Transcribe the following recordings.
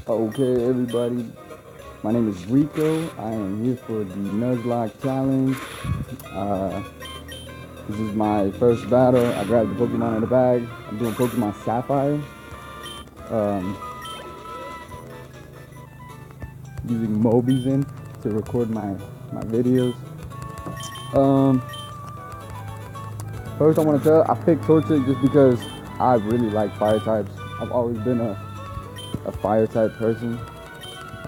Okay, everybody. My name is Rico. I am here for the Nuzlocke challenge. Uh, this is my first battle. I grabbed the Pokemon in the bag. I'm doing Pokemon Sapphire. Um, Using Mobizen to record my videos. First, I want to tell I picked Torchic just because I really like fire types. I've always been a fire type person.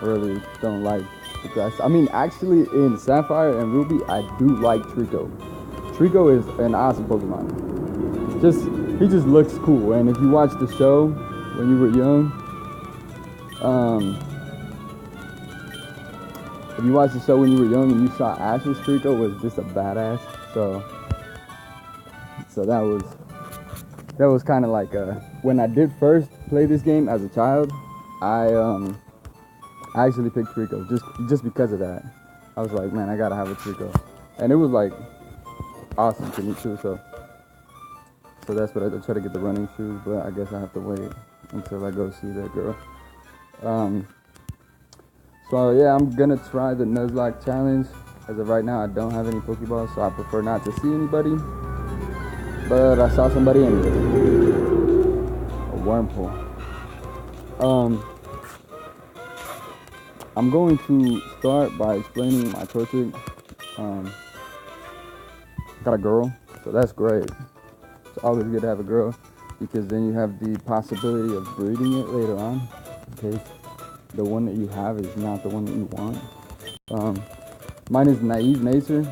I really don't like the grass. I mean, actually, in Sapphire and Ruby, I do like Trico. Trico is an awesome Pokemon. He just looks cool. And if you watch the show when you were young, if you watched the show when you were young and you saw Ash's Trico was just a badass. So that was kind of like when I did first play this game as a child, I actually picked Trico just because of that. I was like, man, I gotta have a Trico, and it was like awesome to me too. So that's what I try to get the running shoes, but I guess I have to wait until I go see that girl. So yeah, I'm gonna try the Nuzlocke challenge. As of right now, I don't have any Pokeballs, so I prefer not to see anybody. But I saw somebody anyway. A wormhole. I'm going to start by explaining my Torchic. Got a girl, so that's great. It's always good to have a girl because then you have the possibility of breeding it later on in case the one that you have is not the one that you want. Mine is Naive Nature,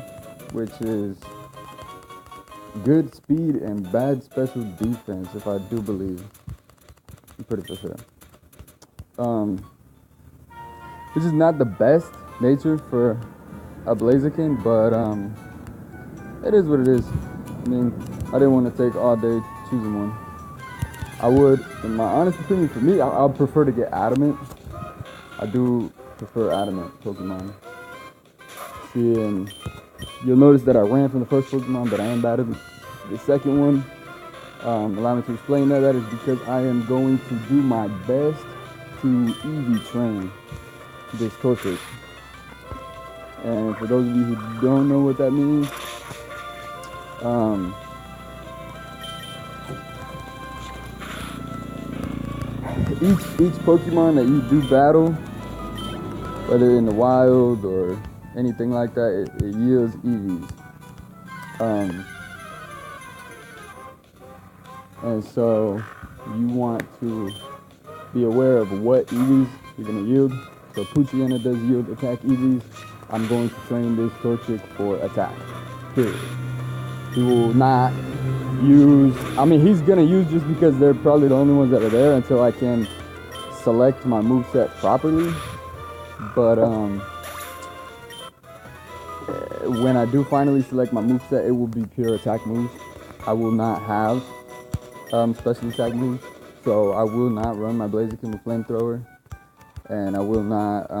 which is good speed and bad special defense, if I do believe. I'm pretty for sure. Which is not the best nature for a Blaziken, but it is what it is. I mean, I didn't want to take all day choosing one. I would, in my honest opinion, for me, I'll prefer to get Adamant. I do prefer Adamant Pokemon. See, and you'll notice that I ran from the first Pokemon, but I am battled the second one. Allow me to explain that. That is because I am going to do my best to EV train this Torchic. And for those of you who don't know what that means, each Pokemon that you do battle, whether in the wild or anything like that, it yields EVs. And so you want to be aware of what EVs you're going to yield. So Poochyena does yield attack EVs. I'm going to train this Torchic for attack, period. He will not use, I mean, he's going to use just because they're probably the only ones that are there until I can select my moveset properly. But when I do finally select my moveset, it will be pure attack moves. I will not have special attack moves. So I will not run my Blaziken with Flamethrower. And I will not,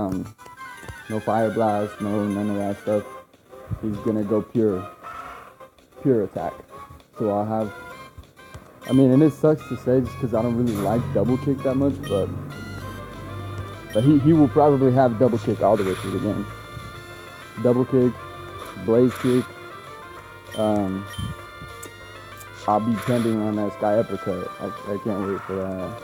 no Fire Blast, none of that stuff. He's gonna go pure attack. So I'll have, I mean, and it sucks to say just because I don't really like double kick that much, but he will probably have double kick all the way through the game. Double kick, blaze kick. I'll be pending on that Sky Uppercut. I can't wait for that.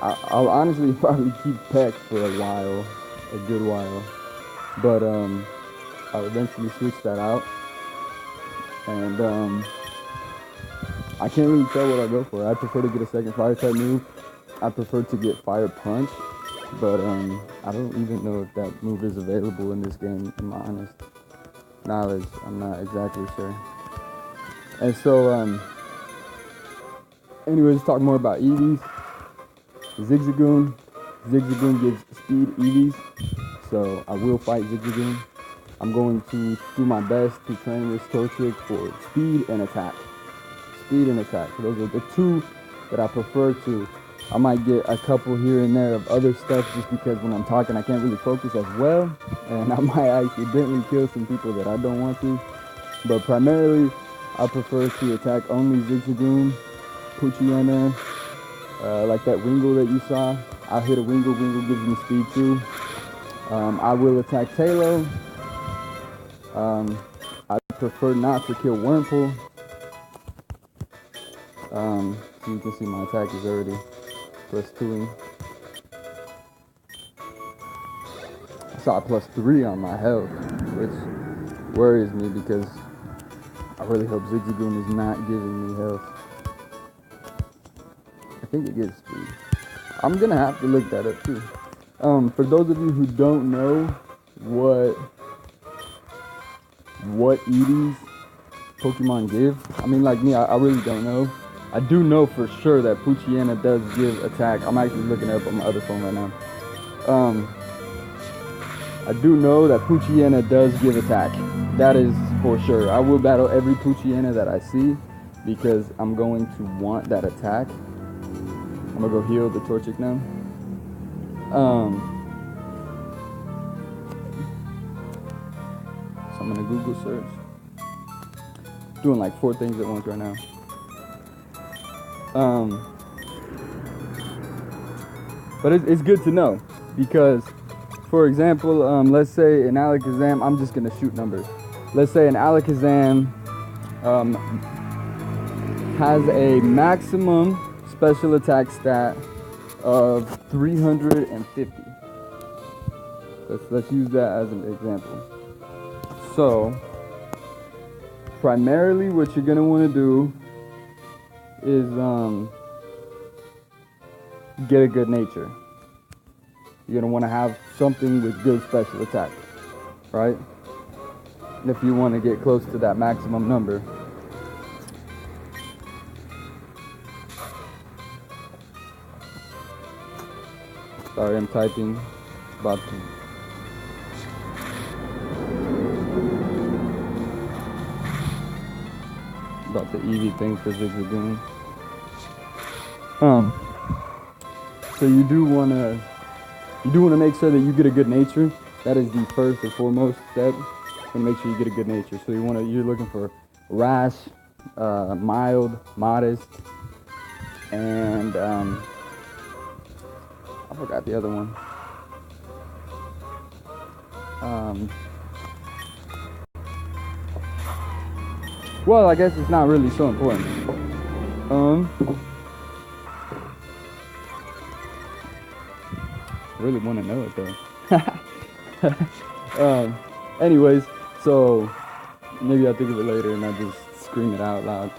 I'll honestly probably keep Peck for a while, a good while, but I'll eventually switch that out, and I can't really tell what I'll go for. I prefer to get a second fire type move. I prefer to get Fire Punch, but I don't even know if that move is available in this game, in my honest knowledge. I'm not exactly sure. And so, anyways, talk more about EVs. Zigzagoon gives speed EVs, so I will fight Zigzagoon. I'm going to do my best to train this Torchic for speed and attack. Speed and attack. Those are the two that I prefer to. I might get a couple here and there of other stuff just because when I'm talking I can't really focus as well, and I might accidentally kill some people that I don't want to. But primarily, I prefer to attack only Zigzagoon, Poochyena, like that Wingle that you saw. I'll hit a Wingle. Wingle gives me speed too. I will attack Talo. I prefer not to kill Wurmple. So you can see my attack is already +2. I saw a +3 on my health, which worries me because I really hope Zigzagoon is not giving me health. I think it gives speed. I'm gonna have to look that up too. For those of you who don't know what EDs Pokemon give, I mean, like me, I really don't know. I do know for sure that Poochyena does give attack. I'm actually looking it up on my other phone right now. I do know that Poochyena does give attack. That is for sure. I will battle every Poochyena that I see because I'm going to want that attack. I'm gonna go heal the Torchic now. So I'm gonna Google search. Doing like 4 things at once right now. But it's good to know because, for example, let's say in Alakazam, I'm just gonna shoot numbers. Let's say an Alakazam has a maximum special attack stat of 350. Let's use that as an example. So primarily what you're gonna want to do is get a good nature. You're gonna want to have something with good special attack, right? If you want to get close to that maximum number. Sorry, I'm typing about the EV thing for Zigzagoon. So you do want to make sure that you get a good nature. That is the first and foremost step. And make sure you get a good nature. So you're looking for rash, mild, modest, and I forgot the other one. Well, I guess it's not really so important. I really want to know it though. Anyways, so maybe I'll think of it later and I'll just scream it out loud.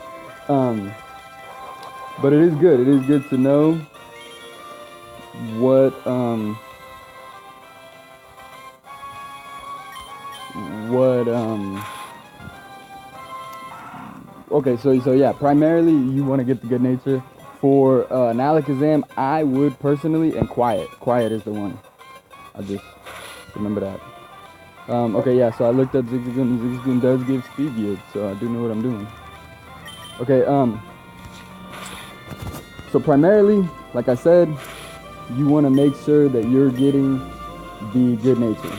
But it is good. It is good to know okay, so yeah, primarily you want to get the good nature. For an Alakazam, I would personally, and Quiet is the one. I just remember that. Okay, yeah, so I looked up Zigzagoon. Zigzagoon does give speed yield, so I do know what I'm doing. Okay, so primarily, like I said, you want to make sure that you're getting the good nature.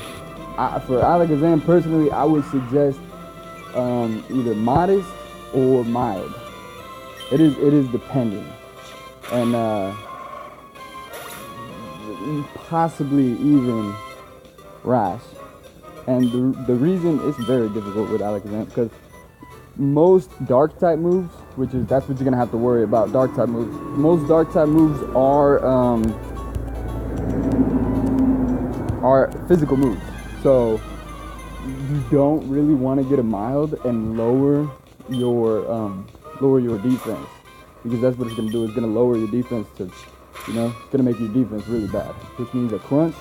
For Alakazam, personally, I would suggest either modest or mild. It is depending, and possibly even rash. And the reason it's very difficult with Alakazam because most dark type moves, that's what you're gonna have to worry about. Dark type moves. Most dark type moves are physical moves. So you don't really want to get a mild and lower your defense, because that's what it's gonna do. It's gonna lower your defense to, it's gonna make your defense really bad. Which means a crunch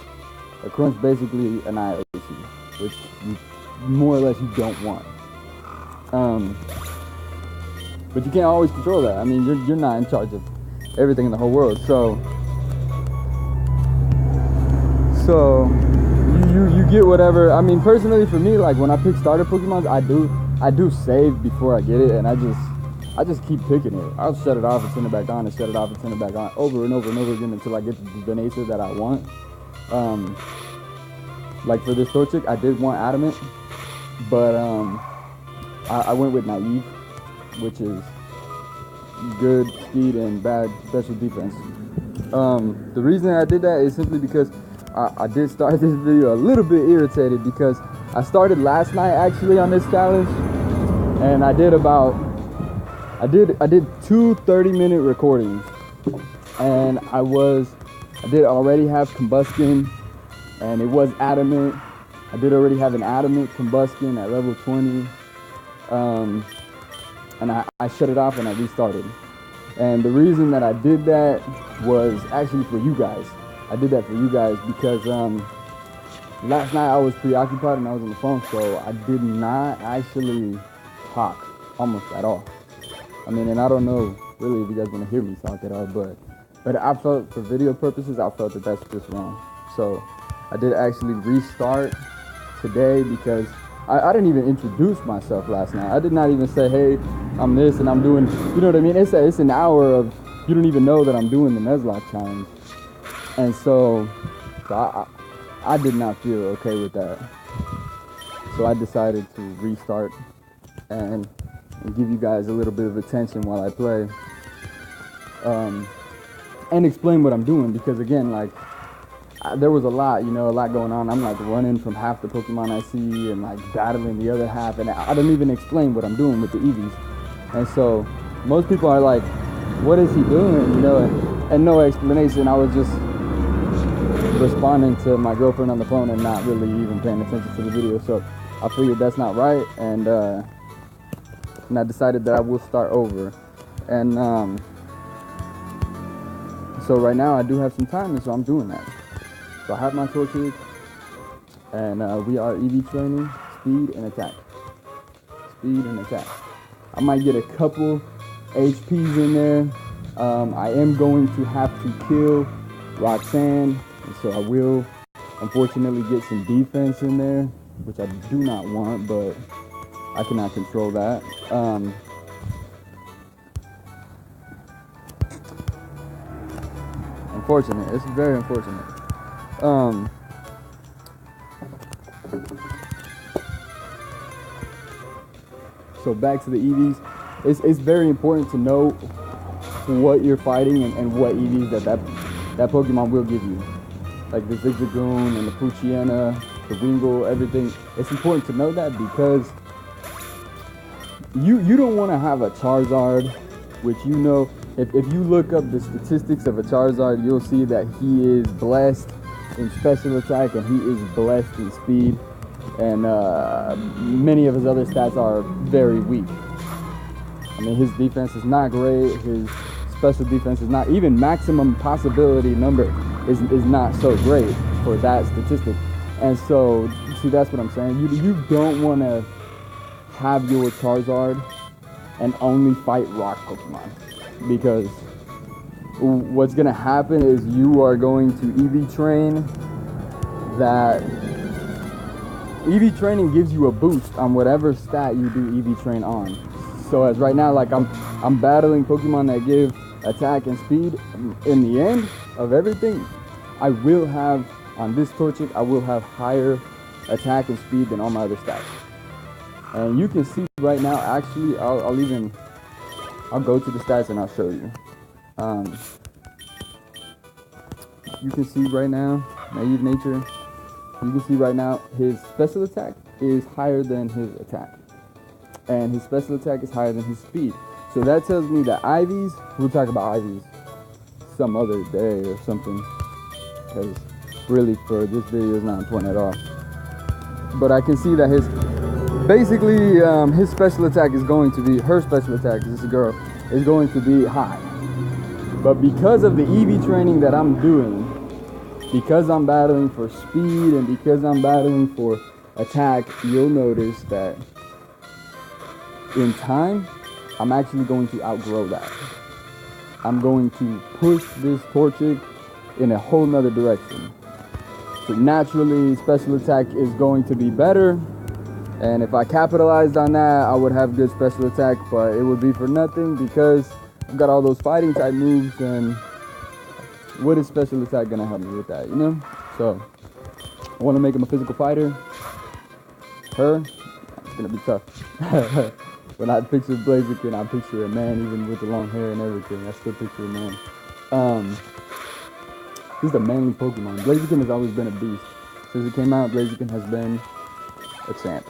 basically annihilates you, which more or less you don't want. But you can't always control that. I mean, you're not in charge of everything in the whole world. So you get whatever. I mean, personally for me, like when I pick starter Pokemon, I do save before I get it, and I just keep picking it. I'll shut it off and turn it back on and shut it off and turn it back on over and over and over again until I get the nature that I want. Like for this Torchic, I did want Adamant, but I went with Naive, which is good speed and bad special defense. The reason I did that is simply because I did start this video a little bit irritated because I started last night actually on this challenge, and I did 2 30-minute recordings, and I did already have combustion, and it was adamant. I did already have an adamant combustion at level 20, and I shut it off and I restarted. And the reason that I did that was actually for you guys. I did that for you guys because last night I was preoccupied and I was on the phone, so I did not actually talk almost at all. I mean, and I don't know really if you guys want to hear me talk at all, but I felt for video purposes, I felt that that's just wrong. So I did actually restart today because I didn't even introduce myself last night. I did not even say, hey, I'm this and I'm doing, you know what I mean? It's an hour of, you don't even know that I'm doing the Nuzlocke challenge. And so I did not feel okay with that. So I decided to restart and give you guys a little bit of attention while I play. And explain what I'm doing, because again, like, there was a lot going on. I'm like running from half the Pokemon I see and like battling the other half, and I didn't even explain what I'm doing with the Eevees. And so most people are like, what is he doing? And no explanation. I was just responding to my girlfriend on the phone and not really even paying attention to the video. So I figured that's not right, and I decided that I will start over. And so right now I do have some time, and so I'm doing that. So I have my torches, and we are EV training speed and attack. Speed and attack. I might get a couple HPs in there. I am going to have to kill Roxanne, and so I will unfortunately get some defense in there, which I do not want, but I cannot control that. Unfortunate. It's very unfortunate. So back to the EVs. It's very important to know what you're fighting and what EVs that Pokemon will give you. Like the Zigzagoon and the Poochyena, the Wingull, everything. It's important to know that because you don't want to have a Charizard, which if you look up the statistics of a Charizard, you'll see that he is blessed in special attack and he is blessed in speed, and many of his other stats are very weak. I mean, his defense is not great, his special defense is not, even maximum possibility number is not so great for that statistic. And so, see, that's what I'm saying. You don't want to have your Charizard and only fight rock Pokemon, because what's going to happen is you are going to EV train. That EV training gives you a boost on whatever stat you do EV train on. So as right now, like I'm battling Pokemon that give attack and speed. In the end of everything, I will have, on this Torchic, I will have higher attack and speed than all my other stats. And you can see right now, actually, I'll go to the stats and I'll show you. You can see right now, Naive Nature, you can see right now his special attack is higher than his attack. And his special attack is higher than his speed. So that tells me that Ivies, we'll talk about Ivies some other day or something, because really for this video is not important at all. But I can see that his special attack is going to be, her special attack, this is a girl, is going to be high. But because of the EV training that I'm doing, because I'm battling for speed and because I'm battling for attack, you'll notice that in time, I'm actually going to outgrow that. I'm going to push this Torchic in a whole nother direction. So naturally, special attack is going to be better. And if I capitalized on that, I would have good special attack, but it would be for nothing because I've got all those fighting type moves, and what is special attack gonna help me with that, you know? So I wanna make him a physical fighter. Her, it's gonna be tough. when I picture Blaziken, I picture a man, even with the long hair and everything. I still picture a man. He's a manly Pokemon. Blaziken has always been a beast. Since it came out, Blaziken has been a champ.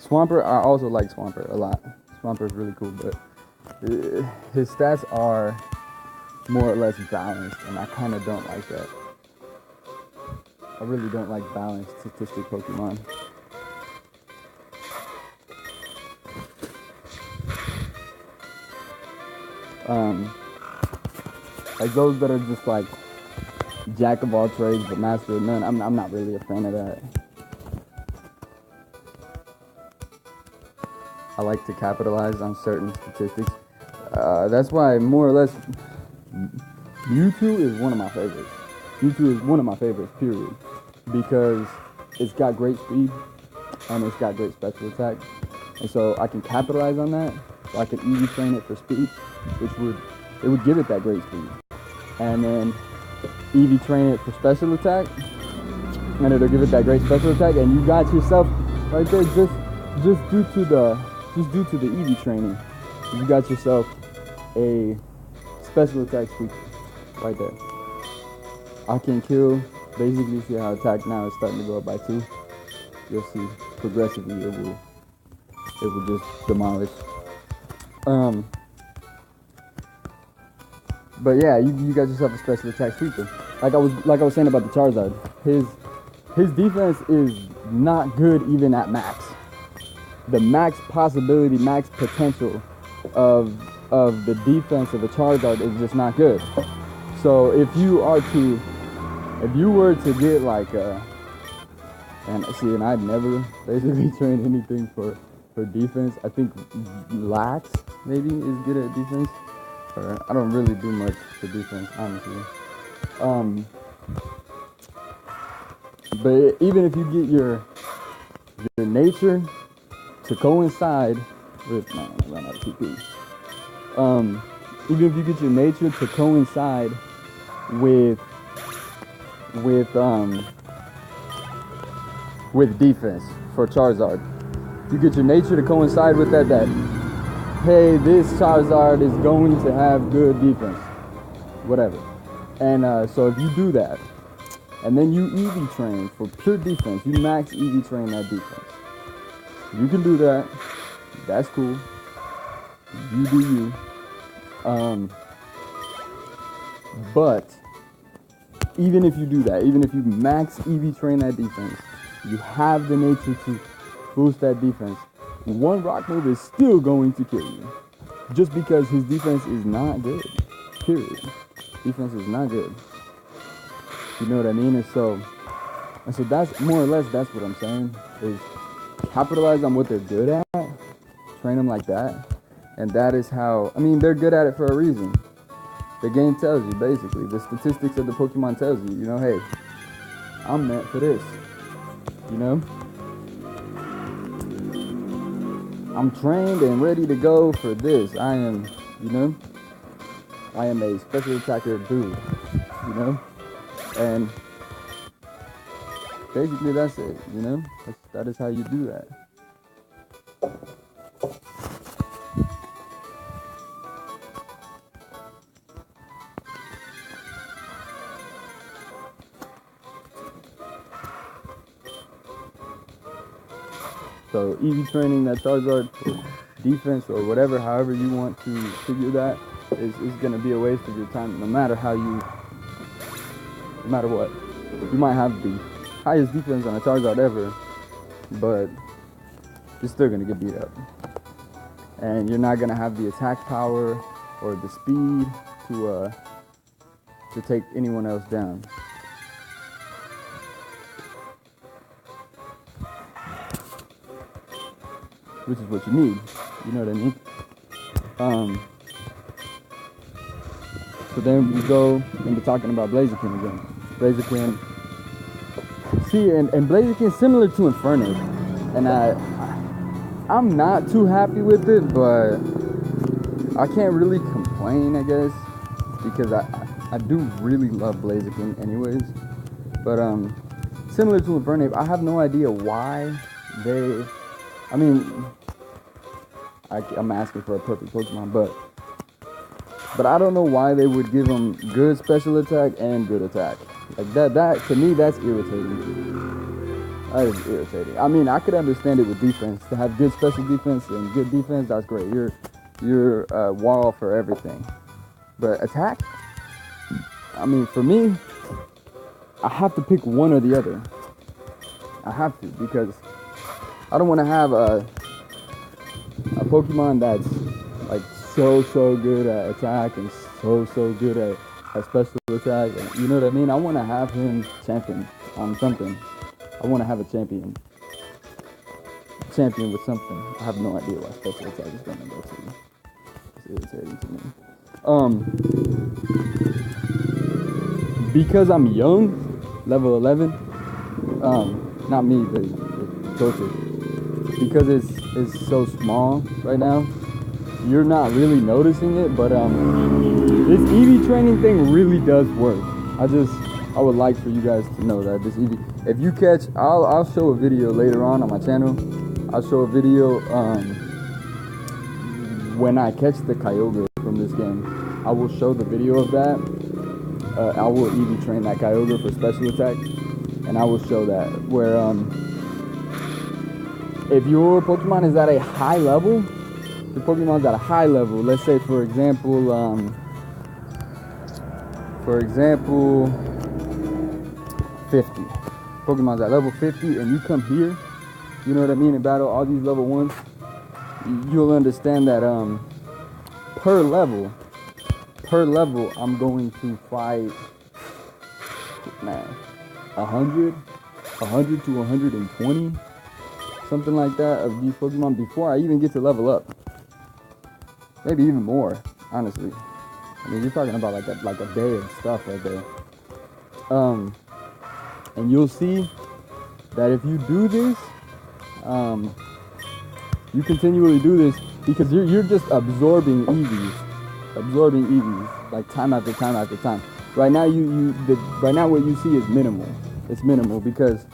Swampert, I also like Swampert a lot. Swampert is really cool, but his stats are more or less balanced, and I kind of don't like that. I really don't like balanced statistic Pokemon. Like those that are just like jack of all trades but master of none. I'm not really a fan of that. I like to capitalize on certain statistics. That's why more or less Mewtwo is one of my favorites. Mewtwo is one of my favorites, period. Because it's got great speed and it's got great special attack. And so I can capitalize on that. So I can EV train it for speed, which would give it that great speed. And then EV train it for special attack, and it'll give it that great special attack. And you got yourself right there, just due to the EV training, you got yourself a special attack sweep right there. I can kill. Basically, see how attack now is starting to go up by 2. You'll see progressively it will just demolish. But yeah, you got yourself a special attack sweeper. Like I was saying about the Charizard, his defense is not good even at max. The max possibility, max potential of the defense of a Charizard is just not good. So if you were to get like and I'd never basically trained anything for defense. I think Lax maybe is good at defense. Or I don't really do much for defense, honestly. But even if you get your nature to coincide with I ran out of PP. Even if you get your nature to coincide with defense for Charizard, you get your nature to coincide with that hey, this Charizard is going to have good defense, whatever. And so if you do that, and then you EV train for pure defense, you max EV train that defense. You can do that. That's cool. You do you. But even if you do that, even if you max EV train that defense, you have the nature to boost that defense. One rock move is still going to kill you. Just because his defense is not good. Period. Defense is not good. You know what I mean? And so that's more or less that's what I'm saying. Is capitalize on what they're good at. Train them like that. And that is how, they're good at it for a reason. The game tells you, basically. The statistics of the Pokemon tells you, hey, I'm meant for this. I'm trained and ready to go for this. I am a special attacker dude, and basically that's it, that is how you do that. So EV training that Charizard defense or whatever, however you want to figure that, is going to be a waste of your time no matter what. You might have the highest defense on a Charizard ever, but you're still going to get beat up. And you're not going to have the attack power or the speed to take anyone else down. Which is what you need, you know what I mean? So then we go into talking about Blaziken again. Blaziken, and Blaziken similar to Infernape, and I'm not too happy with it, but I can't really complain, I guess, because I do really love Blaziken anyways. But similar to Infernape, I have no idea why they. I'm asking for a perfect Pokemon, but I don't know why they would give him good special attack and good attack. Like that to me, that's irritating. That is irritating. I mean, I could understand it with defense. To have good special defense and good defense, that's great. You're wall for everything. But attack, I mean, for me, I have to pick one or the other. I have to, because I don't want to have a Pokemon that's like so good at attack and so good at special attack. And, you know what I mean? I want to have him champion on something. I want to have a champion with something. I have no idea why special attack is going to go to. It's irritating to me. Because I'm young, level 11. Not me, the torture. Because it's so small right now, you're not really noticing it, but this EV training thing really does work. I would like for you guys to know that this EV, if you catch, I'll show a video later on my channel. I'll show a video when I catch the Kyogre from this game. I will show the video of that. I will EV train that Kyogre for special attack, and I will show that where if your Pokemon is at a high level, your Pokemon's at a high level. Let's say, for example, 50. Pokemon's at level 50, and you come here, you know what I mean, and battle all these level 1s, you'll understand that per level, I'm going to fight, man, 100 to 120, something like that, of these Pokemon before I even get to level up. Maybe even more, honestly. I mean, you're talking about like a day of stuff right there. And you'll see that if you do this, you continually do this, because you're just absorbing EVs, like time after time after time. Right now, right now what you see is minimal. It's minimal because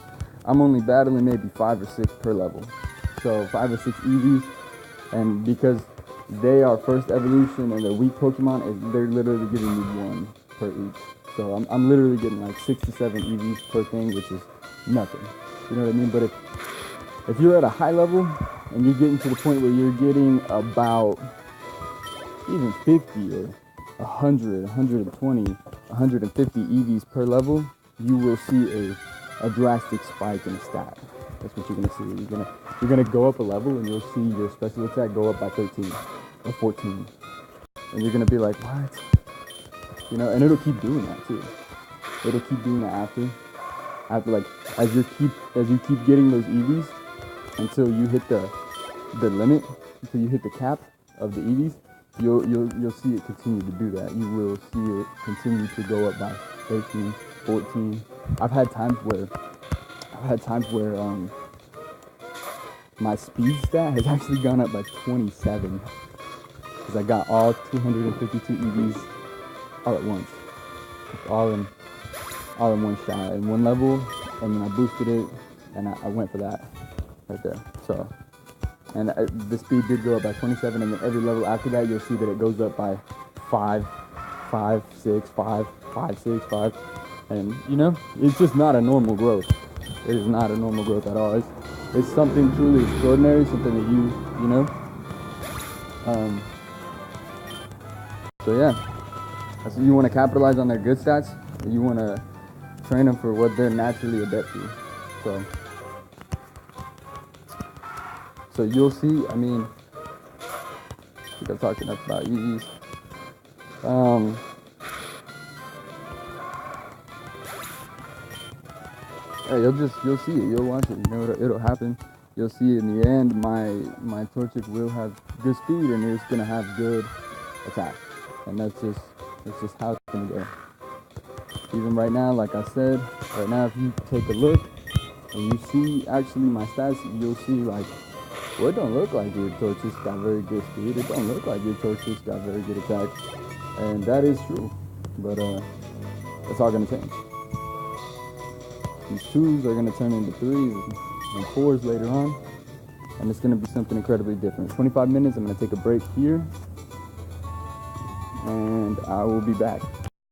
I'm only battling maybe 5 or 6 per level. So 5 or 6 EVs, and because they are first evolution and they're weak Pokemon, they're literally giving me 1 per each. So I'm literally getting like 6 to 7 EVs per thing, which is nothing. You know what I mean? But if you're at a high level and you're getting to the point where you're getting about even 50 or 100, 120, 150 EVs per level, you will see a drastic spike in stat. That's what you're gonna see. You're gonna go up a level and you'll see your special attack go up by 13 or 14, and you're gonna be like, what? You know, and it'll keep doing that too. It'll keep doing that after like as you keep getting those EVs until you hit the limit, until you hit the cap of the EVs. You'll see it continue to do that. You will see it continue to go up by 13, 14. I've had times where my speed stat has actually gone up by 27 because I got all 252 EVs all at once, all in one shot, in one level, and then I boosted it, and I went for that right there. So, and the speed did go up by 27, and then every level after that, you'll see that it goes up by 5, 6, 5, 6, 5, and you know, it's just not a normal growth. It is not a normal growth at all. It's something truly extraordinary, something that you know. So yeah. So you want to capitalize on their good stats, and you want to train them for what they're naturally adept to. So you'll see. I mean, I think I'm talking enough about EVs. Yeah, you'll see it. You'll watch it. You know, it'll happen. You'll see in the end, my Torchic will have good speed and it's gonna have good attack, and that's just how it's gonna go. Even right now, like I said, right now if you take a look and you see actually my stats, you'll see like, well, it don't look like your Torchic's got very good speed. It don't look like your Torchic's got very good attack, and that is true. But that's all gonna change. These 2s are gonna turn into 3s and 4s later on, and it's gonna be something incredibly different. 25 minutes, I'm gonna take a break here, and I will be back.